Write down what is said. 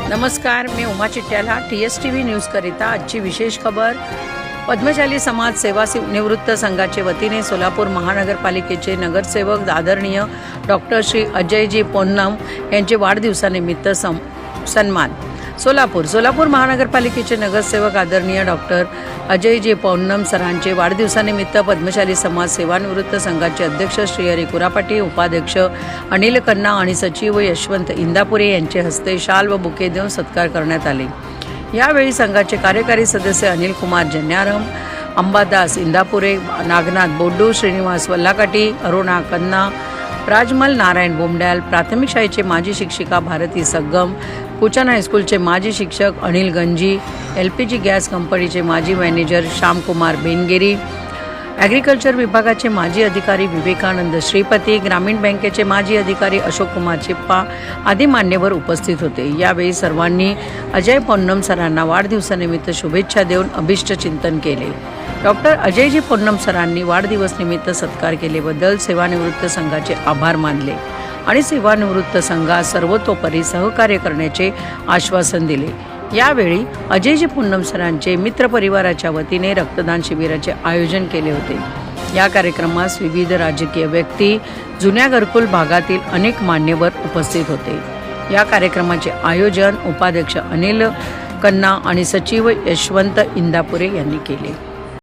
नमस्कार, मी उमा चिट्याला TSTV न्यूजकरिता आजची विशेष खबर. पद्मशाली समाज सेवा निवृत्त संघाचे वतीने सोलापूर महानगरपालिकेचे नगरसेवक आदरणीय डॉक्टर श्री अजयजी पोन्नम यांचे वाढदिवसानिमित्त सन्मान. सोलापूर महानगरपालिकेचे नगरसेवक आदरणीय डॉक्टर अजयजी पोन्नम सरांचे वाढदिवसानिमित्त पद्मशाली समाज सेवानिवृत्त संघाचे अध्यक्ष श्री हरी कुरापाटी, उपाध्यक्ष अनिल कन्ना आणि सचिव यशवंत इंदापुरे यांचे हस्ते शाल व बुके देऊन सत्कार करण्यात आले. यावेळी संघाचे कार्यकारी सदस्य अनिल कुमार जन्यारम, अंबादास इंदापुरे, नागनाथ बोड्डू, श्रीनिवास वल्लाकाटी, अरुणा कन्ना, राजमल नारायण बोमड्याल, प्राथमिक शाळेचे माजी शिक्षिका भारती सग्गम, कुचन हायस्कूलचे माजी शिक्षक अनिल गंजी, LPG गॅस कंपनीचे माजी मॅनेजर श्यामकुमार बेनगेरी, ॲग्रिकल्चर विभागाचे माजी अधिकारी विवेकानंद श्रीपती, ग्रामीण बँकेचे माजी अधिकारी अशोक कुमार चिप्पा आदी मान्यवर उपस्थित होते. यावेळी सर्वांनी अजय पोन्नम सरांना वाढदिवसानिमित्त शुभेच्छा देऊन अभिष्ट चिंतन केले. डॉक्टर अजयजी पोन्नम सरांनी वाढदिवसनिमित्त सत्कार केल्याबद्दल सेवानिवृत्त संघाचे आभार मानले आणि सेवानिवृत्त संघात सर्वतोपरी सहकार्य करण्याचे आश्वासन दिले. यावेळी अजयजी पोन्नम सरांचे मित्रपरिवाराच्या वतीने रक्तदान शिबिराचे आयोजन केले होते. या कार्यक्रमास विविध राजकीय व्यक्ती, जुन्या घरकुल भागातील अनेक मान्यवर उपस्थित होते. या कार्यक्रमाचे आयोजन उपाध्यक्ष अनिल कन्ना आणि सचिव यशवंत इंदापुरे यांनी केले.